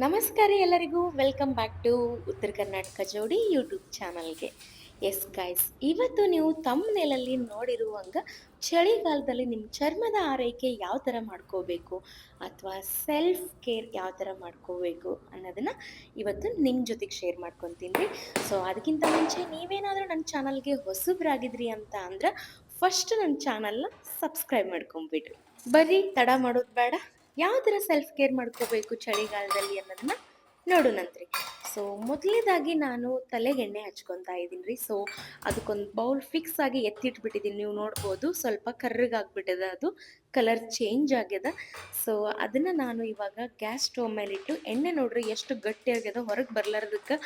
ನಮಸ್ಕಾರ ಎಲ್ಲರಿಗೂ welcome back to ಉತ್ತರ ಕರ್ನಾಟಕ ಜೋಡಿ ಯೂಟ್ಯೂಬ್ ಚಾನಲ್ಗೆ. ಎಸ್ ಗೈಸ್, ಇವತ್ತು ನೀವು ತಮ್ಮನೇಲಲ್ಲಿ ನೋಡಿರುವಂಗ ಚಳಿಗಾಲದಲ್ಲಿ ನಿಮ್ಮ ಚರ್ಮದ ಆರೈಕೆ ಯಾವ ಥರ ಮಾಡ್ಕೋಬೇಕು ಅಥವಾ ಸೆಲ್ಫ್ ಕೇರ್ ಯಾವ ಥರ ಮಾಡ್ಕೋಬೇಕು ಅನ್ನೋದನ್ನ ಇವತ್ತು ನಿಮ್ಮ ಜೊತೆಗೆ ಶೇರ್ ಮಾಡ್ಕೊತೀನಿ. ಸೊ ಅದಕ್ಕಿಂತ ಮುಂಚೆ ನೀವೇನಾದರೂ ನನ್ನ ಚಾನಲ್ಗೆ ಹೊಸಬ್ರಾಗಿದ್ರಿ ಅಂತ ಅಂದ್ರೆ ಫಸ್ಟ್ ನನ್ನ ಚಾನಲ್ನ ಸಬ್ಸ್ಕ್ರೈಬ್ ಮಾಡ್ಕೊಂಬಿಡ್ರಿ. ಬರೀ ತಡ ಮಾಡೋದು ಬೇಡ, ಯಾವ ಥರ ಸೆಲ್ಫ್ ಕೇರ್ ಮಾಡ್ಕೋಬೇಕು ಚಳಿಗಾಲದಲ್ಲಿ ಅನ್ನೋದನ್ನ ನೋಡೋಣಂತ್ರಿ. ಸೊ ಮೊದಲನೇದಾಗಿ ನಾನು ತಲೆಗೆ ಎಣ್ಣೆ ಹಚ್ಕೊತಾ ಇದ್ದೀನಿ ರೀ. ಸೊ ಅದಕ್ಕೊಂದು ಬೌಲ್ ಫಿಕ್ಸ್ ಆಗಿ ಎತ್ತಿಟ್ಬಿಟ್ಟಿದ್ದೀನಿ, ನೀವು ನೋಡ್ಬೋದು. ಸ್ವಲ್ಪ ಕರ್ರಗಾಗ್ಬಿಟ್ಟಿದೆ, ಅದು ಕಲರ್ ಚೇಂಜ್ ಆಗ್ಯದ. ಸೊ ಅದನ್ನು ನಾನು ಇವಾಗ ಗ್ಯಾಸ್ ಸ್ಟವ್ ಮೇಲಿಟ್ಟು ಎಣ್ಣೆ ನೋಡ್ರಿ ಎಷ್ಟು ಗಟ್ಟಿ ಆಗ್ಯದ, ಹೊರಗೆ ಬರ್ಲಾರ್ದಕ್ಕೆ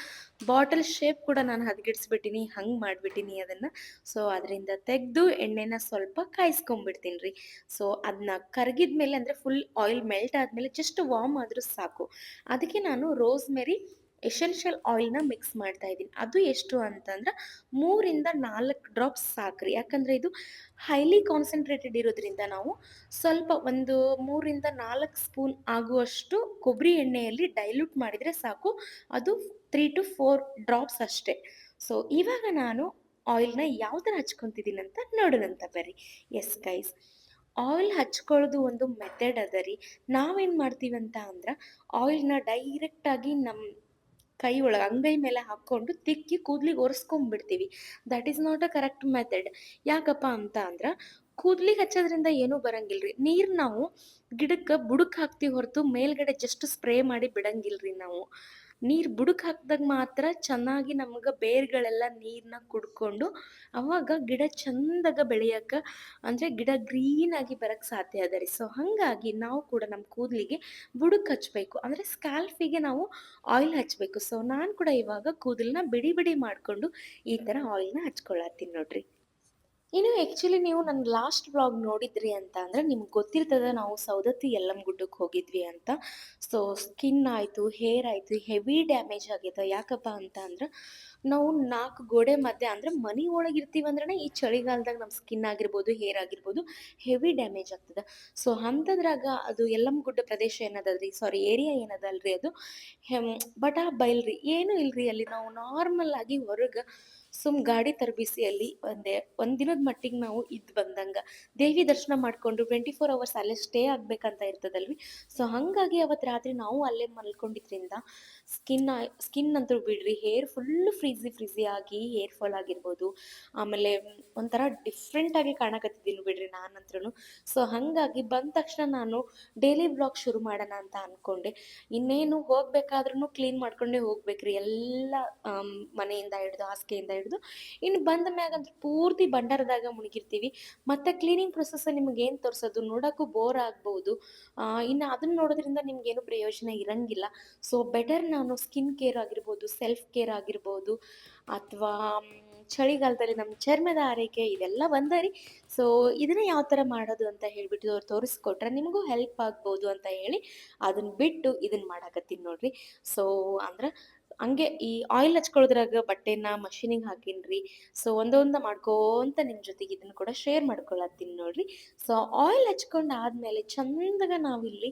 ಬಾಟಲ್ ಶೇಪ್ ಕೂಡ ನಾನು ಹದಗೆಡ್ಸ್ಬಿಟ್ಟಿನಿ, ಹಂಗೆ ಮಾಡಿಬಿಟ್ಟಿನಿ ಅದನ್ನು. ಸೊ ಅದರಿಂದ ತೆಗೆದು ಎಣ್ಣೆನ ಸ್ವಲ್ಪ ಕಾಯಿಸ್ಕೊಂಬಿಡ್ತೀನಿ ರೀ. ಸೊ ಅದನ್ನ ಕರಗಿದ್ಮೇಲೆ ಅಂದರೆ ಫುಲ್ ಆಯಿಲ್ ಮೆಲ್ಟ್ ಆದಮೇಲೆ ಜಸ್ಟ್ ವಾರ್ಮ್ ಆದರೂ ಸಾಕು. ಅದಕ್ಕೆ ನಾನು ರೋಸ್ಮೆರಿ ಎಸೆನ್ಷಿಯಲ್ ಆಯಿಲ್ನ ಮಿಕ್ಸ್ ಮಾಡ್ತಾ ಇದ್ದೀನಿ. ಅದು ಎಷ್ಟು ಅಂತಂದ್ರೆ 3-4 ಡ್ರಾಪ್ಸ್ ಸಾಕ್ರಿ. ಯಾಕಂದರೆ ಇದು ಹೈಲಿ ಕಾನ್ಸಂಟ್ರೇಟೆಡ್ ಇರೋದ್ರಿಂದ ನಾವು ಸ್ವಲ್ಪ ಒಂದು 3-4 ಸ್ಪೂನ್ ಆಗುವಷ್ಟು ಕೊಬ್ಬರಿ ಎಣ್ಣೆಯಲ್ಲಿ ಡೈಲ್ಯೂಟ್ ಮಾಡಿದರೆ ಸಾಕು. ಅದು 3-4 ಡ್ರಾಪ್ಸ್ ಅಷ್ಟೇ. ಸೊ ಇವಾಗ ನಾನು ಆಯಿಲ್ನ ಯಾವ ಥರ ಹಚ್ಕೊತಿದ್ದೀನಿ ಅಂತ ನೋಡೋಣಂತ ಬರ್ರಿ. ಎಸ್ ಗೈಸ್, ಆಯಿಲ್ ಹಚ್ಕೊಳ್ಳೋದು ಒಂದು ಮೆಥಡ್ ಅದ ರೀ. ನಾವೇನು ಮಾಡ್ತೀವಿ ಅಂತ ಅಂದ್ರೆ ಆಯಿಲ್ನ ಡೈರೆಕ್ಟಾಗಿ ನಮ್ಮ ಕೈ ಒಳಗೆ ಅಂಗೈ ಮೇಲೆ ಹಾಕ್ಕೊಂಡು ತಿಕ್ಕಿ ಕೂದಲಿಗೆ ಒರೆಸ್ಕೊಂಡ್ಬಿಡ್ತೀವಿ. That is not a correct method. ಯಾಕಪ್ಪ ಅಂತ ಅಂದ್ರೆ ಕೂದಲಿಗೆ ಹಚ್ಚೋದ್ರಿಂದ ಏನೂ ಬರಂಗಿಲ್ಲ ರೀ. ನೀರು ನಾವು ಗಿಡಕ್ಕೆ ಬುಡಕ್ಕೆ ಹಾಕ್ತೀವಿ ಹೊರತು ಮೇಲ್ಗಡೆ ಜಸ್ಟ್ ಸ್ಪ್ರೇ ಮಾಡಿ ಬಿಡಂಗಿಲ್ಲ ರೀ ನಾವು. ನೀರು ಬುಡಕ್ಕೆ ಹಾಕಿದಾಗ ಮಾತ್ರ ಚೆನ್ನಾಗಿ ನಮ್ಗೆ ಬೇರುಗಳೆಲ್ಲ ನೀರನ್ನ ಕುಡ್ಕೊಂಡು ಅವಾಗ ಗಿಡ ಚಂದಾಗ ಬೆಳೆಯಕ್ಕೆ, ಅಂದರೆ ಗಿಡ ಗ್ರೀನಾಗಿ ಬರೋಕ್ಕೆ ಸಾಧ್ಯ ಅದ ರೀ. ಸೊ ಹಾಗಾಗಿ ನಾವು ಕೂಡ ನಮ್ಮ ಕೂದಲಿಗೆ ಬುಡಕ್ಕೆ ಹಚ್ಚಬೇಕು, ಅಂದರೆ ಸ್ಕ್ಯಾಲ್ಫಿಗೆ ನಾವು ಆಯಿಲ್ ಹಚ್ಚಬೇಕು. ಸೊ ನಾನು ಕೂಡ ಇವಾಗ ಕೂದಲನ್ನ ಬಿಡಿ ಬಿಡಿ ಮಾಡಿಕೊಂಡು ಈ ಥರ ಆಯಿಲ್ನ ಹಚ್ಕೊಳತ್ತೀನಿ ನೋಡ್ರಿ. ಇನ್ನು ಆ್ಯಕ್ಚುಲಿ ನೀವು ನನ್ನ ಲಾಸ್ಟ್ ವ್ಲಾಗ್ ನೋಡಿದ್ರಿ ಅಂತ ಅಂದರೆ ನಿಮ್ಗೆ ಗೊತ್ತಿರ್ತದೆ, ನಾವು ಸೌದತ್ತಿ ಯಲ್ಲಮ್ಮ ಗುಡ್ಡಕ್ಕೆ ಹೋಗಿದ್ವಿ ಅಂತ. ಸೊ ಸ್ಕಿನ್ ಆಯಿತು, ಹೇರ್ ಆಯಿತು, ಹೆವಿ ಡ್ಯಾಮೇಜ್ ಆಗ್ಯದ. ಯಾಕಪ್ಪ ಅಂತ ಅಂದ್ರೆ ನಾವು 4 ಗೋಡೆ ಮಧ್ಯೆ ಅಂದರೆ ಮನೆ ಒಳಗೆ ಇರ್ತೀವಿ ಅಂದ್ರೆ ಈ ಚಳಿಗಾಲದಾಗ ನಮ್ಮ ಸ್ಕಿನ್ ಆಗಿರ್ಬೋದು, ಹೇರ್ ಆಗಿರ್ಬೋದು ಹೆವಿ ಡ್ಯಾಮೇಜ್ ಆಗ್ತದೆ. ಸೊ ಅಂಥದ್ರಾಗ ಅದು ಯಲ್ಲಮ್ಮ ಗುಡ್ಡ ಪ್ರದೇಶ ಏನದಲ್ರಿ, ಸಾರಿ ಏರಿಯಾ ಏನದಲ್ರಿ, ಅದು ಬಟ ಬೈಲ್ರಿ ಏನೂ ಇಲ್ರಿ. ಅಲ್ಲಿ ನಾವು ನಾರ್ಮಲ್ ಆಗಿ ಹೊರಗೆ ಗಾಡಿ ತರ್ಬಿಸಿ ಅಲ್ಲಿ ಒಂದು ದಿನದ ಮಟ್ಟಿಗೆ ನಾವು ಇದ್ದು ಬಂದಂಗೆ ದೇವಿ ದರ್ಶನ ಮಾಡಿಕೊಂಡು 24 ಅವರ್ಸ್ ಅಲ್ಲೇ ಸ್ಟೇ ಆಗಬೇಕಂತ ಇರ್ತದಲ್ರಿ. ಸೊ ಹಾಗಾಗಿ ಅವತ್ತು ರಾತ್ರಿ ನಾವು ಅಲ್ಲೇ ಮಲ್ಕೊಂಡಿದ್ರಿಂದ ಸ್ಕಿನ್ ಅಂತೂ ಬಿಡ್ರಿ, ಹೇರ್ ಫುಲ್ಲು ಫ್ರೀಝಿ ಆಗಿ ಹೇರ್ ಫಾಲ್ ಆಗಿರ್ಬೋದು. ಆಮೇಲೆ ಒಂಥರ ಡಿಫ್ರೆಂಟಾಗಿ ಕಾಣಕತ್ತಿದ್ದೀನಿ ಬಿಡ್ರಿ ನಾನಂತ್ರೂ. ಸೊ ಹಾಗಾಗಿ ಬಂದ ತಕ್ಷಣ ನಾನು ಡೈಲಿ ವ್ಲಾಗ್ ಶುರು ಮಾಡೋಣ ಅಂತ ಅಂದ್ಕೊಂಡೆ. ಇನ್ನೇನು ಹೋಗ್ಬೇಕಾದ್ರೂ ಕ್ಲೀನ್ ಮಾಡ್ಕೊಂಡೇ ಹೋಗ್ಬೇಕ್ರಿ, ಎಲ್ಲ ಮನೆಯಿಂದ ಹಿಡ್ದು ಹಾಸಿಗೆಯಿಂದ ಹಿಡ್ದು. ಇನ್ನು ಬಂದ ಮ್ಯಾಗಂತೂ ಪೂರ್ತಿ ಬಂಡಾರದಾಗ ಮುಳುಗಿರ್ತೀವಿ. ಮತ್ತು ಕ್ಲೀನಿಂಗ್ ಪ್ರೊಸೆಸ್ ನಿಮ್ಗೆ ಏನು ತೋರಿಸೋದು, ನೋಡೋಕ್ಕೂ ಬೋರ್ ಆಗ್ಬೋದು. ಇನ್ನು ಅದನ್ನ ನೋಡೋದ್ರಿಂದ ನಿಮ್ಗೇನು ಪ್ರಯೋಜನ ಇರಂಗಿಲ್ಲ. ಸೊ ಬೆಟರ್ ನಾನು ಸ್ಕಿನ್ ಕೇರ್ ಆಗಿರ್ಬೋದು, ಸೆಲ್ಫ್ ಕೇರ್ ಆಗಿರ್ಬೋದು, ಅಥವಾ ಚಳಿಗಾಲದಲ್ಲಿ ನಮ್ಮ ಚರ್ಮದ ಆರೈಕೆ ಇವೆಲ್ಲ ಒಂದೇ ರೀ. ಸೊ ಇದನ್ನ ಯಾವ ಥರ ಮಾಡೋದು ಅಂತ ಹೇಳ್ಬಿಟ್ಟು ಅವ್ರು ತೋರಿಸ್ಕೊಟ್ರೆ ನಿಮಗೂ ಹೆಲ್ಪ್ ಆಗ್ಬೋದು ಅಂತ ಹೇಳಿ ಅದನ್ನ ಬಿಟ್ಟು ಇದನ್ನ ಮಾಡಾಕತ್ತೀನಿ ನೋಡ್ರಿ. ಸೊ ಅಂದ್ರೆ ಹಂಗೆ ಈ ಆಯಿಲ್ ಹಚ್ಕೊಳ್ಳೋದ್ರಾಗ ಬಟ್ಟೆನ ಮಷೀನಿಗೆ ಹಾಕೀನಿ. ಸೊ ಒಂದೊಂದು ಮಾಡ್ಕೋಂತ ನಿಮ್ಮ ಜೊತೆಗೆ ಇದನ್ನು ಕೂಡ ಶೇರ್ ಮಾಡ್ಕೊಳತ್ತೀನಿ ನೋಡ್ರಿ. ಸೊ ಆಯಿಲ್ ಹಚ್ಕೊಂಡು ಆದಮೇಲೆ ಚಂದಗ ನಾವಿಲ್ಲಿ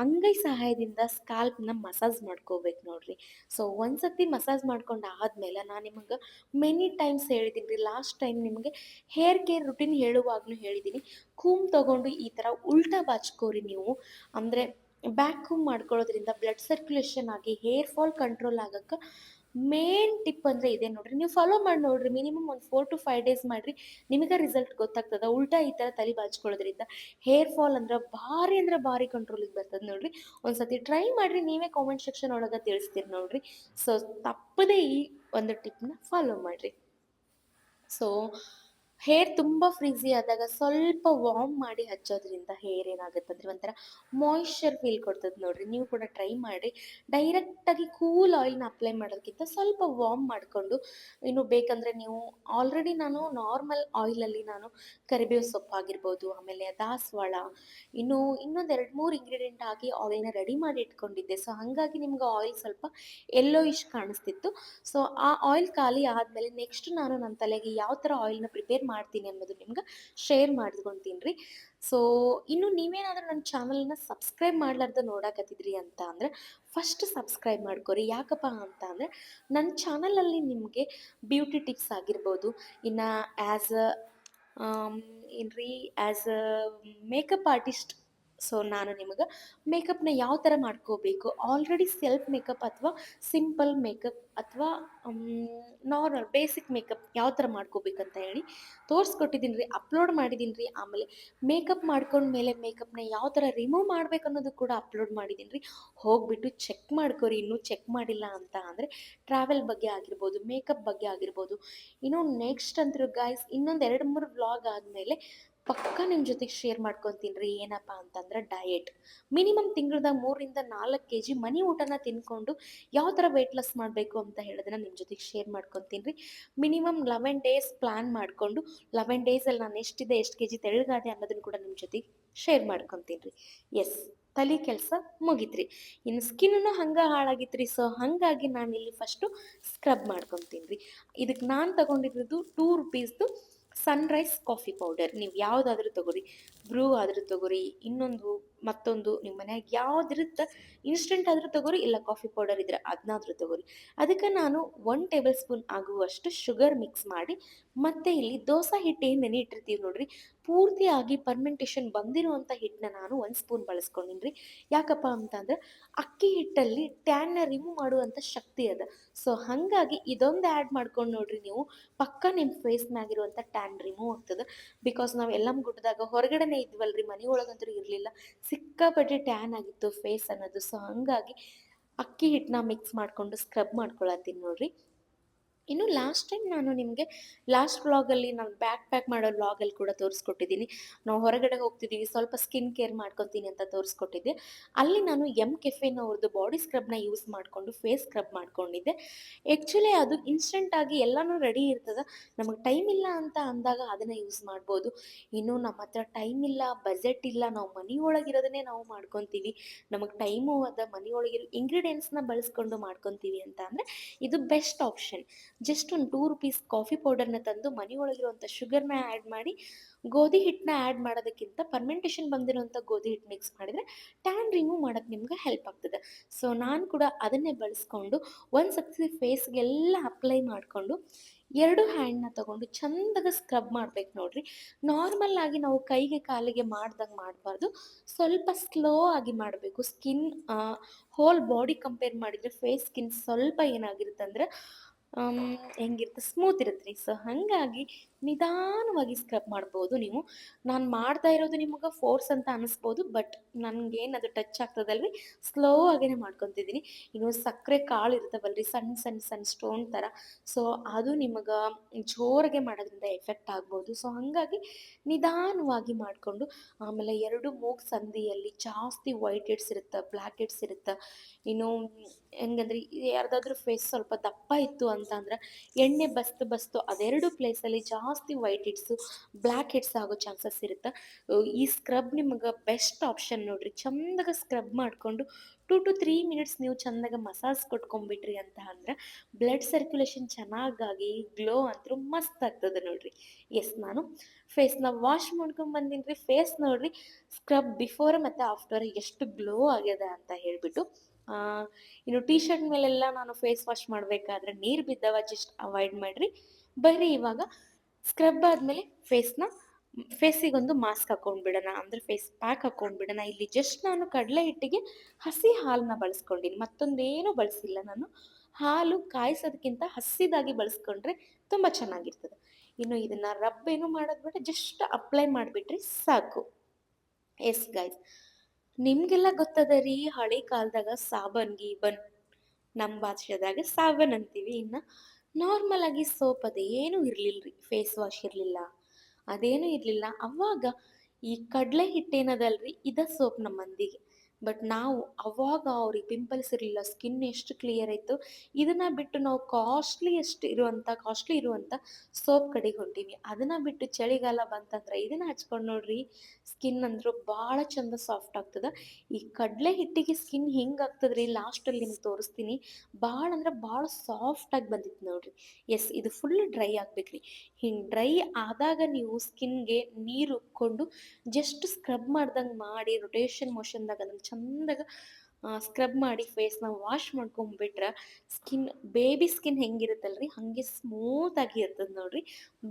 ಅಂಗೈ ಸಹಾಯದಿಂದ ಸ್ಕಾಲ್ಪ್ನ ಮಸಾಜ್ ಮಾಡ್ಕೋಬೇಕು ನೋಡ್ರಿ. ಸೊ ಒಂದ್ಸತಿ ಮಸಾಜ್ ಮಾಡ್ಕೊಂಡು ಆದಮೇಲೆ ನಾನು ನಿಮಗೆ ಮೆನಿ ಟೈಮ್ಸ್ ಹೇಳಿದ್ದೀನಿ ರೀ. ಲಾಸ್ಟ್ ಟೈಮ್ ನಿಮಗೆ ಹೇರ್ ಕೇರ್ ರುಟೀನ್ ಹೇಳುವಾಗಲೂ ಹೇಳಿದ್ದೀನಿ, ಕೂಮ್ ತೊಗೊಂಡು ಈ ಥರ ಉಲ್ಟಾ ಬಾಚ್ಕೋರಿ ನೀವು. ಅಂದರೆ ಬ್ಯಾಕ್ ಕೂಮ್ ಮಾಡ್ಕೊಳ್ಳೋದ್ರಿಂದ ಬ್ಲಡ್ ಸರ್ಕ್ಯುಲೇಷನ್ ಆಗಿ ಹೇರ್ ಫಾಲ್ ಕಂಟ್ರೋಲ್ ಆಗಕ್ಕೆ ಮೇನ್ ಟಿಪ್ ಅಂದರೆ ಇದೆ ನೋಡ್ರಿ. ನೀವು ಫಾಲೋ ಮಾಡಿ ನೋಡ್ರಿ, ಮಿನಿಮಮ್ ಒಂದು 4 to 5 ಡೇಸ್ ಮಾಡಿರಿ, ನಿಮಗೆ ರಿಸಲ್ಟ್ ಗೊತ್ತಾಗ್ತದೆ. ಉಲ್ಟಾ ಈ ಥರ ತಲೆ ಬಾಚ್ಕೊಳ್ಳೋದ್ರಿಂದ ಹೇರ್ ಫಾಲ್ ಅಂದ್ರೆ ಭಾರಿ ಕಂಟ್ರೋಲಿಗೆ ಬರ್ತದೆ ನೋಡ್ರಿ. ಒಂದ್ಸತಿ ಟ್ರೈ ಮಾಡಿರಿ, ನೀವೇ ಕಾಮೆಂಟ್ ಸೆಕ್ಷನ್ ಒಳಗೆ ತಿಳಿಸ್ತೀರಿ ನೋಡ್ರಿ. ಸೊ ತಪ್ಪದೇ ಈ ಒಂದು ಟಿಪ್ನ ಫಾಲೋ ಮಾಡಿರಿ. ಸೊ ಹೇರ್ ತುಂಬ ಫ್ರೀಝಿ ಆದಾಗ ಸ್ವಲ್ಪ ವಾರ್ಮ್ ಮಾಡಿ ಹಚ್ಚೋದ್ರಿಂದ ಹೇರ್ ಏನಾಗುತ್ತಂದ್ರೆ ಒಂಥರ ಮಾಯಿಶ್ಚರ್ ಫೀಲ್ ಕೊಡ್ತದೆ ನೋಡ್ರಿ. ನೀವು ಕೂಡ ಟ್ರೈ ಮಾಡಿ. ಡೈರೆಕ್ಟಾಗಿ ಕೂಲ್ ಆಯಿಲ್ನ ಅಪ್ಲೈ ಮಾಡೋದಕ್ಕಿಂತ ಸ್ವಲ್ಪ ವಾರ್ಮ್ ಮಾಡಿಕೊಂಡು, ಇನ್ನು ಬೇಕಂದರೆ ನೀವು ಆಲ್ರೆಡಿ ನಾನು ನಾರ್ಮಲ್ ಆಯಿಲಲ್ಲಿ ನಾನು ಕರಿಬೇವು ಸೊಪ್ಪು ಆಗಿರ್ಬೋದು, ಆಮೇಲೆ ದಾಸವಾಳ, ಇನ್ನೊಂದು 2-3 ಇಂಗ್ರೀಡಿಯೆಂಟ್ ಹಾಕಿ ಆಯಿಲ್ನ ರೆಡಿ ಮಾಡಿ ಇಟ್ಕೊಂಡಿದ್ದೆ. ಸೊ ಹಾಗಾಗಿ ನಿಮ್ಗೆ ಆಯಿಲ್ ಸ್ವಲ್ಪ ಎಲ್ಲೋಯಿಶ್ ಕಾಣಿಸ್ತಿತ್ತು. ಸೊ ಆ ಆಯಿಲ್ ಖಾಲಿ ಆದಮೇಲೆ ನೆಕ್ಸ್ಟ್ ನಾನು ನನ್ನ ತಲೆಗೆ ಯಾವ ಥರ ಆಯಿಲ್ನ ಪ್ರಿಪೇರ್ ಮಾಡ್ತೀನಿ ಅನ್ನೋದು ನಿಮ್ಗೆ ಶೇರ್ ಮಾಡ್ಕೊತೀನಿ ರೀ. ಸೊ ಇನ್ನು ನೀವೇನಾದರೂ ನನ್ನ ಚಾನಲ್ನ ಸಬ್ಸ್ಕ್ರೈಬ್ ಮಾಡ್ಲಾರ್ದ ನೋಡಕತ್ತಿದ್ರಿ ಅಂತ ಅಂದರೆ ಫಸ್ಟ್ ಸಬ್ಸ್ಕ್ರೈಬ್ ಮಾಡ್ಕೊರಿ. ಯಾಕಪ್ಪ ಅಂತ ಅಂದರೆ ನನ್ನ ಚಾನಲಲ್ಲಿ ನಿಮಗೆ ಬ್ಯೂಟಿ ಟಿಪ್ಸ್ ಆಗಿರ್ಬೋದು, ಇನ್ನು ಆ್ಯಸ್ ಅ ಏನ್ರಿ as a makeup artist. So ನಾನು ನಿಮಗೆ ಮೇಕಪ್ನ ಯಾವ ಥರ ಮಾಡ್ಕೋಬೇಕು, ಆಲ್ರೆಡಿ ಸೆಲ್ಫ್ ಮೇಕಪ್ ಅಥವಾ ಸಿಂಪಲ್ ಮೇಕಪ್ ಅಥವಾ ನಾರ್ಮಲ್ ಬೇಸಿಕ್ ಮೇಕಪ್ ಯಾವ ಥರ ಮಾಡ್ಕೋಬೇಕಂತ ಹೇಳಿ ತೋರಿಸ್ಕೊಟ್ಟಿದ್ದೀನಿ ರೀ, ಅಪ್ಲೋಡ್ ಮಾಡಿದ್ದೀನಿ ರೀ. ಆಮೇಲೆ ಮೇಕಪ್ ಮಾಡ್ಕೊಂಡ್ಮೇಲೆ ಮೇಕಪ್ನ ಯಾವ ಥರ ರಿಮೂವ್ ಮಾಡ್ಬೇಕು ಅನ್ನೋದು ಕೂಡ ಅಪ್ಲೋಡ್ ಮಾಡಿದ್ದೀನಿ ರೀ. ಹೋಗ್ಬಿಟ್ಟು ಚೆಕ್ ಮಾಡ್ಕೊರಿ. ಇನ್ನೂ ಚೆಕ್ ಮಾಡಿಲ್ಲ ಅಂತ ಅಂದರೆ ಟ್ರಾವೆಲ್ ಬಗ್ಗೆ ಆಗಿರ್ಬೋದು, ಮೇಕಪ್ ಬಗ್ಗೆ ಆಗಿರ್ಬೋದು. ಇನ್ನು ನೆಕ್ಸ್ಟ್ ಅಂತೂ ಗಾಯ್ಸ್ ಇನ್ನೊಂದು 2-3 ವ್ಲಾಗ್ ಆದಮೇಲೆ ಪಕ್ಕ ನಿಮ್ಮ ಜೊತೆಗೆ ಶೇರ್ ಮಾಡ್ಕೊತೀನಿ ರೀ. ಏನಪ್ಪ ಅಂತಂದ್ರೆ ಡಯಟ್ ಮಿನಿಮಮ್ ತಿಂಗ್ಳದಾಗ 3-4 kg ಮನಿ ಊಟನ ತಿನ್ಕೊಂಡು ಯಾವ ಥರ ವೆಯ್ಟ್ ಲಾಸ್ ಮಾಡಬೇಕು ಅಂತ ಹೇಳೋದನ್ನ ನಿಮ್ಮ ಜೊತೆಗೆ ಶೇರ್ ಮಾಡ್ಕೊತೀನಿ ರೀ. ಮಿನಿಮಮ್ 11 ಡೇಸ್ ಪ್ಲ್ಯಾನ್ ಮಾಡಿಕೊಂಡು 11 ಡೇಸಲ್ಲಿ ನಾನು ಎಷ್ಟಿದೆ, ಎಷ್ಟು kg ತೆಳ್ಳಗಾದೆ ಅನ್ನೋದನ್ನು ಕೂಡ ನಿಮ್ಮ ಜೊತೆಗೆ ಶೇರ್ ಮಾಡ್ಕೊತೀನಿ ರೀ. ಎಸ್, ತಲೆ ಕೆಲಸ ಮುಗಿತ್ರಿ. ಇನ್ನು ಸ್ಕಿನ್ನೂ ಹಂಗೆ ಹಾಳಾಗಿತ್ತು ರೀ. ಸೊ ಹಾಗಾಗಿ ನಾನು ಇಲ್ಲಿ ಫಸ್ಟು ಸ್ಕ್ರಬ್ ಮಾಡ್ಕೊತೀನಿ ರೀ. ಇದಕ್ಕೆ ನಾನು ತಗೊಂಡಿರೋದು 2 ರುಪೀಸ್ದು ಸನ್ರೈಸ್ ಕಾಫಿ ಪೌಡರ್. ನೀವು ಯಾವುದಾದ್ರೂ ತೊಗೊರಿ, ಬ್ರೂ ಆದರೂ ತೊಗೊರಿ, ಇನ್ನೊಂದು ಮತ್ತೊಂದು ನಿಮ್ಮ ಮನ್ಯಾಗ ಯಾವುದಿರುತ್ತೆ ಇನ್ಸ್ಟೆಂಟ್ ಆದರೂ ತೊಗೊರಿ, ಇಲ್ಲ ಕಾಫಿ ಪೌಡರ್ ಇದ್ದರೆ ಅದನ್ನಾದರೂ ತೊಗೊರಿ. ಅದಕ್ಕೆ ನಾನು 1 ಟೇಬಲ್ ಸ್ಪೂನ್ ಆಗುವಷ್ಟು ಶುಗರ್ ಮಿಕ್ಸ್ ಮಾಡಿ, ಮತ್ತು ಇಲ್ಲಿ ದೋಸೆ ಹಿಟ್ಟು ಏನು ನೆನೆ ಇಟ್ಟಿರ್ತೀವಿ ನೋಡ್ರಿ, ಪೂರ್ತಿಯಾಗಿ ಪರ್ಮೆಂಟೇಷನ್ ಬಂದಿರುವಂಥ ಹಿಟ್ಟನ್ನ ನಾನು 1 ಸ್ಪೂನ್ ಬಳಸ್ಕೊಂಡಿನಿ ರೀ. ಯಾಕಪ್ಪ ಅಂತಂದ್ರೆ ಅಕ್ಕಿ ಹಿಟ್ಟಲ್ಲಿ ಟ್ಯಾನ್ನ ರಿಮೂವ್ ಮಾಡುವಂಥ ಶಕ್ತಿ ಅದ. ಸೊ ಹಾಗಾಗಿ ಇದೊಂದು ಆ್ಯಡ್ ಮಾಡ್ಕೊಂಡು ನೋಡ್ರಿ ನೀವು, ಪಕ್ಕ ನಿಮ್ಮ ಫೇಸ್ ಮ್ಯಾಗಿರುವಂಥ ಟ್ಯಾನ್ ರಿಮೂವ್ ಆಗ್ತದೆ. ಬಿಕಾಸ್ ನಾವು ಎಲ್ಲಮ್ಮ ಗುಡ್ಡದಾಗ ಹೊರಗಡೆನೇ ಇದ್ವಲ್ರಿ, ಮನೆ ಒಳಗಂತೂ ಇರಲಿಲ್ಲ. ಸಿಕ್ಕಾಪಟ್ಟೆ ಟ್ಯಾನ್ ಆಗಿತ್ತು ಫೇಸ್ ಅನ್ನೋದು. ಸೊ ಹಾಗಾಗಿ ಅಕ್ಕಿ ಹಿಟ್ಟನ್ನ ಮಿಕ್ಸ್ ಮಾಡಿಕೊಂಡು ಸ್ಕ್ರಬ್ ಮಾಡ್ಕೊಳತ್ತೀನಿ ನೋಡ್ರಿ. ಇನ್ನು ಲಾಸ್ಟ್ ಟೈಮ್ ನಾನು ನಿಮಗೆ ಲಾಸ್ಟ್ ವ್ಲಾಗಲ್ಲಿ ನಾನು ಬ್ಯಾಕ್ ಪ್ಯಾಕ್ ಮಾಡೋ ವ್ಲಾಗಲ್ಲಿ ಕೂಡ ತೋರಿಸ್ಕೊಟ್ಟಿದ್ದೀನಿ. ನಾವು ಹೊರಗಡೆ ಹೋಗ್ತಿದ್ದೀವಿ, ಸ್ವಲ್ಪ ಸ್ಕಿನ್ ಕೇರ್ ಮಾಡ್ಕೊತೀನಿ ಅಂತ ತೋರಿಸ್ಕೊಟ್ಟಿದ್ದೆ. ಅಲ್ಲಿ ನಾನು ಕೆಫೆನವ್ರದ್ದು ಬಾಡಿ ಸ್ಕ್ರಬ್ನ ಯೂಸ್ ಮಾಡಿಕೊಂಡು ಫೇಸ್ ಸ್ಕ್ರಬ್ ಮಾಡ್ಕೊಂಡಿದ್ದೆ. ಆ್ಯಕ್ಚುಲಿ ಅದು ಇನ್ಸ್ಟೆಂಟಾಗಿ ಎಲ್ಲನೂ ರೆಡಿ ಇರ್ತದೆ. ನಮಗೆ ಟೈಮ್ ಇಲ್ಲ ಅಂತ ಅಂದಾಗ ಅದನ್ನು ಯೂಸ್ ಮಾಡ್ಬೋದು. ಇನ್ನು ನಮ್ಮ ಹತ್ರ ಟೈಮ್ ಇಲ್ಲ, ಬಜೆಟ್ ಇಲ್ಲ, ನಾವು ಮನೆಯೊಳಗಿರೋದನ್ನೇ ನಾವು ಮಾಡ್ಕೊತೀವಿ, ನಮಗೆ ಟೈಮು ಅದ, ಮನೆಯೊಳಗಿರೋ ಇಂಗ್ರೀಡಿಯೆಂಟ್ಸ್ನ ಬಳಸ್ಕೊಂಡು ಮಾಡ್ಕೊತೀವಿ ಅಂತ ಅಂದರೆ ಇದು ಬೆಸ್ಟ್ ಆಪ್ಷನ್. ಜಸ್ಟ್ ಒಂದು 2 ರುಪೀಸ್ ಕಾಫಿ ಪೌಡರ್ನ ತಂದು ಮನೆಯೊಳಗಿರುವಂಥ ಶುಗರ್ನ ಆ್ಯಡ್ ಮಾಡಿ, ಗೋಧಿ ಹಿಟ್ಟನ್ನ ಆ್ಯಡ್ ಮಾಡೋದಕ್ಕಿಂತ ಪರ್ಮೆಂಟೇಷನ್ ಬಂದಿರೋಂಥ ಗೋಧಿ ಹಿಟ್ಟು ಮಿಕ್ಸ್ ಮಾಡಿದರೆ ಟ್ಯಾನ್ ರಿಮೂವ್ ಮಾಡೋಕ್ಕೆ ನಿಮ್ಗೆ ಹೆಲ್ಪ್ ಆಗ್ತದೆ. ಸೊ ನಾನು ಕೂಡ ಅದನ್ನೇ ಬಳಸ್ಕೊಂಡು ಒಂದು ಸತಿ ಫೇಸ್ಗೆಲ್ಲ ಅಪ್ಲೈ ಮಾಡಿಕೊಂಡು 2 ಹ್ಯಾಂಡ್ನ ತೊಗೊಂಡು ಚಂದಾಗ ಸ್ಕ್ರಬ್ ಮಾಡ್ಬೇಕು ನೋಡ್ರಿ. ನಾರ್ಮಲ್ ಆಗಿ ನಾವು ಕೈಗೆ ಕಾಲಿಗೆ ಮಾಡ್ದಂಗೆ ಮಾಡಬಾರ್ದು, ಸ್ವಲ್ಪ ಸ್ಲೋ ಆಗಿ ಮಾಡಬೇಕು. ಸ್ಕಿನ್ ಹೋಲ್ ಬಾಡಿ ಕಂಪೇರ್ ಮಾಡಿದರೆ ಫೇಸ್ ಸ್ಕಿನ್ ಸ್ವಲ್ಪ ಏನಾಗಿರುತ್ತೆ ಅಂದರೆ ಹೆಂಗಿರುತ್ತೆ, ಸ್ಮೂತ್ ಇರುತ್ತೆ ರೀ. ಸೊ ಹಾಗಾಗಿ ನಿಧಾನವಾಗಿ ಸ್ಕ್ರಬ್ ಮಾಡ್ಬೋದು ನೀವು. ನಾನು ಮಾಡ್ತಾ ಇರೋದು ನಿಮಗೆ ಫೋರ್ಸ್ ಅಂತ ಅನ್ನಿಸ್ಬೋದು, ಬಟ್ ನನಗೇನು ಅದು ಟಚ್ ಆಗ್ತದಲ್ರಿ, ಸ್ಲೋ ಆಗೇ ಮಾಡ್ಕೊತಿದ್ದೀನಿ. ಇನ್ನು ಸಕ್ಕರೆ ಕಾಳು ಇರ್ತಾವಲ್ರಿ, ಸಣ್ಣ ಸಣ್ಣ ಸಣ್ಣ ಸ್ಟೋನ್ ಥರ, ಸೊ ಅದು ನಿಮಗೆ ಜೋರಾಗೆ ಮಾಡೋದ್ರಿಂದ ಎಫೆಕ್ಟ್ ಆಗ್ಬೋದು. ಸೊ ಹಾಗಾಗಿ ನಿಧಾನವಾಗಿ ಮಾಡಿಕೊಂಡು, ಆಮೇಲೆ 2 ಮೂಗು ಸಂದಿಯಲ್ಲಿ ಜಾಸ್ತಿ ವೈಟ್ ಹೆಡ್ಸ್ ಇರುತ್ತೆ, ಬ್ಲ್ಯಾಕ್ ಹೆಡ್ಸ್ ಇರುತ್ತೆ. ಇನ್ನು ಹೆಂಗಂದ್ರೆ ಯಾರ್ದಾದ್ರೂ ಫೇಸ್ ಸ್ವಲ್ಪ ದಪ್ಪ ಇತ್ತು ಅಂತಂದ್ರೆ ಎಣ್ಣೆ ಬಸ್ತು ಅದೆರಡು ಪ್ಲೇಸಲ್ಲಿ ಜಾಸ್ತಿ ವೈಟ್ ಹೆಡ್ಸು, ಬ್ಲ್ಯಾಕ್ ಹೆಡ್ಸ್ ಆಗೋ ಚಾನ್ಸಸ್ ಇರುತ್ತೆ. ಈ ಸ್ಕ್ರಬ್ ನಿಮಗೆ ಬೆಸ್ಟ್ ಆಪ್ಷನ್ ನೋಡ್ರಿ. ಚಂದಾಗ ಸ್ಕ್ರಬ್ ಮಾಡಿಕೊಂಡು 2 to 3 ಮಿನಿಟ್ಸ್ ನೀವು ಚಂದಾಗ ಮಸಾಜ್ ಕೊಟ್ಕೊಂಡ್ಬಿಟ್ರಿ ಅಂತ ಅಂದ್ರೆ ಬ್ಲಡ್ ಸರ್ಕ್ಯುಲೇಷನ್ ಚೆನ್ನಾಗಾಗಿ ಗ್ಲೋ ಅಂತೂ ಮಸ್ತ್ ಆಗ್ತದೆ ನೋಡ್ರಿ. ಎಸ್, ನಾನು ಫೇಸ್ನ ವಾಶ್ ಮಾಡ್ಕೊಂಡು ಬಂದೀನಿ ರೀ. ಫೇಸ್ ನೋಡ್ರಿ, ಸ್ಕ್ರಬ್ ಬಿಫೋರ್ ಮತ್ತು ಆಫ್ಟರ್ ಎಷ್ಟು ಗ್ಲೋ ಆಗ್ಯದ ಅಂತ ಹೇಳಿಬಿಟ್ಟು. ಇನ್ನು ಟೀ ಶರ್ಟ್ ಮೇಲೆಲ್ಲ ನಾನು ಫೇಸ್ ವಾಶ್ ಮಾಡಬೇಕಾದ್ರೆ ನೀರು ಬಿದ್ದವ ಜಸ್ಟ್ ಅವಾಯ್ಡ್ ಮಾಡಿರಿ. ಬರೀ ಇವಾಗ ಸ್ಕ್ರಬ್ ಆದಮೇಲೆ ಫೇಸಿಗೊಂದು ಮಾಸ್ಕ್ ಹಾಕೊಂಡ್ಬಿಡೋಣ, ಅಂದರೆ ಫೇಸ್ ಪ್ಯಾಕ್ ಹಾಕೊಂಡ್ಬಿಡೋಣ. ಇಲ್ಲಿ ಜಸ್ಟ್ ನಾನು ಕಡಲೆ ಹಿಟ್ಟಿಗೆ ಹಸಿ ಹಾಲನ್ನ ಬಳಸ್ಕೊಂಡಿನಿ, ಮತ್ತೊಂದೇನು ಬಳಸಿಲ್ಲ ನಾನು. ಹಾಲು ಕಾಯಿಸೋದಕ್ಕಿಂತ ಹಸಿದಾಗಿ ಬಳಸ್ಕೊಂಡ್ರೆ ತುಂಬ ಚೆನ್ನಾಗಿರ್ತದೆ. ಇನ್ನು ಇದನ್ನು ರಬ್ ಏನು ಮಾಡೋದು ಬೇಡ, ಜಸ್ಟ್ ಅಪ್ಲೈ ಮಾಡಿಬಿಟ್ರಿ ಸಾಕು. ಎಸ್ ಗೈಸ್, ನಿಮಗೆಲ್ಲ ಗೊತ್ತದ ರೀ, ಹಳೆ ಕಾಲದಾಗ ಸಾಬನ್ ಗೀಬನ್, ನಮ್ಮ ಭಾಷೆದಾಗ ಸಾಬನ್ ಅಂತೀವಿ. ಇನ್ನು ನಾರ್ಮಲ್ ಆಗಿ ಸೋಪ್ ಅದೇನೂ ಇರಲಿಲ್ಲ ರೀ, ಫೇಸ್ ವಾಶ್ ಇರಲಿಲ್ಲ, ಅದೇನೂ ಇರಲಿಲ್ಲ. ಅವಾಗ ಈ ಕಡಲೆ ಹಿಟ್ಟೇನದಲ್ರಿ, ಇದ ಸೋಪ್ ನಮ್ಮ ಮಂದಿಗೆ. ಬಟ್ ನಾವು ಅವಾಗ ಅವ್ರಿಗೆ ಪಿಂಪಲ್ಸ್ ಇರಲಿಲ್ಲ, ಸ್ಕಿನ್ ಎಷ್ಟು ಕ್ಲಿಯರ್ ಇತ್ತು. ಇದನ್ನ ಬಿಟ್ಟು ನಾವು ಕಾಸ್ಟ್ಲಿ ಇರುವಂಥ ಸೋಪ್ ಕಡೆಗೆ ಹೊಂಟೀವಿ. ಅದನ್ನ ಬಿಟ್ಟು ಚಳಿಗಾಲ ಬಂತಂದ್ರೆ ಇದನ್ನ ಹಚ್ಕೊಂಡು ನೋಡ್ರಿ, ಸ್ಕಿನ್ ಅಂದ್ರು ಭಾಳ ಚಂದ ಸಾಫ್ಟ್ ಆಗ್ತದ. ಈ ಕಡಲೆ ಹಿಟ್ಟಿಗೆ ಸ್ಕಿನ್ ಹಿಂಗೆ ಆಗ್ತದ್ರಿ, ಲಾಸ್ಟಲ್ಲಿ ನಿಮ್ಗೆ ತೋರಿಸ್ತೀನಿ. ಭಾಳ ಅಂದ್ರೆ ಭಾಳ ಸಾಫ್ಟಾಗಿ ಬಂದಿತ್ತು ನೋಡ್ರಿ. ಎಸ್, ಇದು ಫುಲ್ ಡ್ರೈ ಆಗ್ಬೇಕ್ರಿ. ಹಿಂಗೆ ಡ್ರೈ ಆದಾಗ ನೀವು ಸ್ಕಿನ್ಗೆ ನೀರು ಉಕ್ಕೊಂಡು ಜಸ್ಟ್ ಸ್ಕ್ರಬ್ ಮಾಡ್ದಂಗೆ ಮಾಡಿ ರೊಟೇಷನ್ ಮೋಷನ್ದಾಗ ಅದನ್ನು ಚಂದಾಗ ಸ್ಕ್ರಬ್ ಮಾಡಿ ಫೇಸ್ನ ವಾಶ್ ಮಾಡ್ಕೊಂಬಿಟ್ರೆ ಸ್ಕಿನ್, ಬೇಬಿ ಸ್ಕಿನ್ ಹೆಂಗಿರುತ್ತಲ್ರಿ ಹಾಗೆ ಸ್ಮೂತ್ ಆಗಿ ಇರ್ತದೆ ನೋಡ್ರಿ.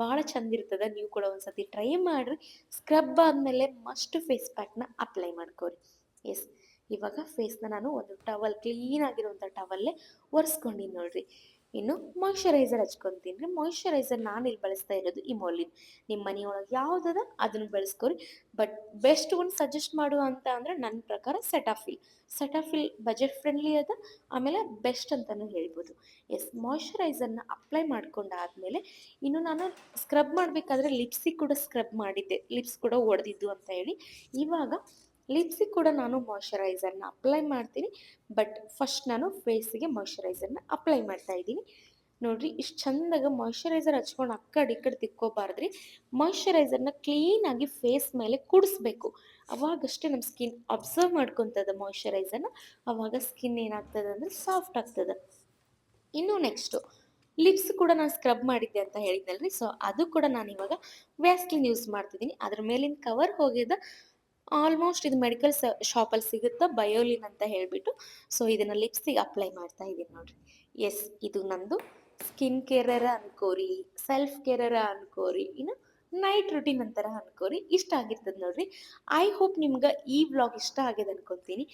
ಭಾಳ ಚಂದ ಇರ್ತದೆ. ನೀವು ಕೂಡ ಒಂದ್ಸತಿ ಟ್ರೈ ಮಾಡಿರಿ. ಸ್ಕ್ರಬ್ ಆದಮೇಲೆ ಮಸ್ಟ್ ಫೇಸ್ ಪ್ಯಾಕ್ನ ಅಪ್ಲೈ ಮಾಡ್ಕೊರಿ. ಎಸ್, ಇವಾಗ ಫೇಸ್ನ ನಾನು ಒಂದು ಟವಲ್, ಕ್ಲೀನ್ ಆಗಿರುವಂಥ ಟವಲ್ಲೇ ಒರೆಸ್ಕೊಂಡಿನಿ ನೋಡ್ರಿ. ಇನ್ನು ಮಾಯ್ಶ್ಚರೈಸರ್ ಹಚ್ಕೊತೀನಿ ರೀ. ಮಾಯ್ಶ್ಚರೈಸರ್ ನಾನು ಇಲ್ಲಿ ಬಳಸ್ತಾ ಇರೋದು ಇಮೋಲಿನ್. ನಿಮ್ಮ ಮನೆಯೊಳಗೆ ಯಾವುದದ ಅದನ್ನು ಬಳಸ್ಕೊರಿ. ಬಟ್ ಬೆಸ್ಟ್ ಒಂದು ಸಜೆಸ್ಟ್ ಮಾಡುವ ಅಂತ ಅಂದರೆ ನನ್ನ ಪ್ರಕಾರ ಸೆಟಾಫಿಲ್. ಸೆಟಾಫಿಲ್ ಬಜೆಟ್ ಫ್ರೆಂಡ್ಲಿ ಅದ, ಆಮೇಲೆ ಬೆಸ್ಟ್ ಅಂತಲೂ ಹೇಳ್ಬೋದು. ಎಸ್, ಮಾಯ್ಶ್ಚರೈಸರ್ನ ಅಪ್ಲೈ ಮಾಡ್ಕೊಂಡಾದ್ಮೇಲೆ ಇನ್ನು ನಾನು ಸ್ಕ್ರಬ್ ಮಾಡಬೇಕಾದ್ರೆ ಲಿಪ್ಸಿಗೆ ಕೂಡ ಸ್ಕ್ರಬ್ ಮಾಡಿದ್ದೆ, ಲಿಪ್ಸ್ ಕೂಡ ಒಡೆದಿದ್ದು ಅಂತ ಹೇಳಿ. ಇವಾಗ ಲಿಪ್ಸಿಗೆ ಕೂಡ ನಾನು ಮಾಯ್ಶ್ಚರೈಸರ್ನ ಅಪ್ಲೈ ಮಾಡ್ತೀನಿ. ಬಟ್ ಫಸ್ಟ್ ನಾನು ಫೇಸಿಗೆ ಮಾಯ್ಶ್ಚರೈಸರ್ನ ಅಪ್ಲೈ ಮಾಡ್ತಾ ಇದ್ದೀನಿ ನೋಡ್ರಿ. ಇಷ್ಟು ಚಂದಾಗ ಮಾಯ್ಶ್ಚರೈಸರ್ ಹಚ್ಕೊಂಡು ಆ ಕಡೆ ಈ ಕಡೆ ತಿಕ್ಕೋಬಾರ್ದ್ರಿ. ಮಾಯ್ಶ್ಚರೈಸರ್ನ ಕ್ಲೀನಾಗಿ ಫೇಸ್ ಮೇಲೆ ಕುಡಿಸ್ಬೇಕು. ಅವಾಗಷ್ಟೇ ನಮ್ಮ ಸ್ಕಿನ್ ಅಬ್ಸರ್ವ್ ಮಾಡ್ಕೊತದ ಮಾಯ್ಶ್ಚರೈಸರ್ನ. ಅವಾಗ ಸ್ಕಿನ್ ಏನಾಗ್ತದೆ ಅಂದರೆ ಸಾಫ್ಟ್ ಆಗ್ತದೆ. ಇನ್ನು ನೆಕ್ಸ್ಟು ಲಿಪ್ಸ್ ಕೂಡ ನಾನು ಸ್ಕ್ರಬ್ ಮಾಡಿದ್ದೆ ಅಂತ ಹೇಳಿದ್ನಲ್ರಿ. ಸೊ ಅದು ಕೂಡ ನಾನು ಇವಾಗ ವ್ಯಾಸ್ಲಿನ್ ಯೂಸ್ ಮಾಡ್ತಿದ್ದೀನಿ. ಅದ್ರ ಮೇಲಿನ ಕವರ್ ಹೋಗಿದೆ. ಆಲ್ಮೋಸ್ಟ್ ಇದು ಮೆಡಿಕಲ್ ಶಾಪಲ್ಲಿ ಸಿಗುತ್ತಾ, ಬಯೋಲಿನ್ ಅಂತ ಹೇಳಿಬಿಟ್ಟು. ಸೊ ಇದನ್ನು ಲಿಪ್ಸಿಗೆ ಅಪ್ಲೈ ಮಾಡ್ತಾ ಇದ್ದೀನಿ ನೋಡ್ರಿ. ಎಸ್, ಇದು ನಂದು ಸ್ಕಿನ್ ಕೇರರ ಅನ್ಕೋರಿ, ಸೆಲ್ಫ್ ಕೇರರ ಅನ್ಕೋರಿ, ಇನ್ನು ನೈಟ್ ರುಟೀನ್ ಅಂತಾರ ಅನ್ಕೋರಿ. ಇಷ್ಟ ಆಗಿರ್ತದೆ ನೋಡ್ರಿ. ಐ ಹೋಪ್ ನಿಮ್ಗೆ ಈ ವ್ಲಾಗ್ ಇಷ್ಟ ಆಗಿದೆ ಅನ್ಕೊತೀನಿ.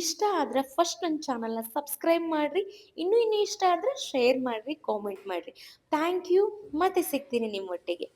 ಇಷ್ಟ ಆದ್ರೆ ಫಸ್ಟ್ ನನ್ನ ಚಾನಲ್ನ ಸಬ್ಸ್ಕ್ರೈಬ್ ಮಾಡಿರಿ. ಇನ್ನೂ ಇಷ್ಟ ಆದರೆ ಶೇರ್ ಮಾಡಿರಿ, ಕಾಮೆಂಟ್ ಮಾಡಿರಿ. Thank you. ಮತ್ತೆ ಸಿಗ್ತೀನಿ ನಿಮ್ಮೊಟ್ಟಿಗೆ.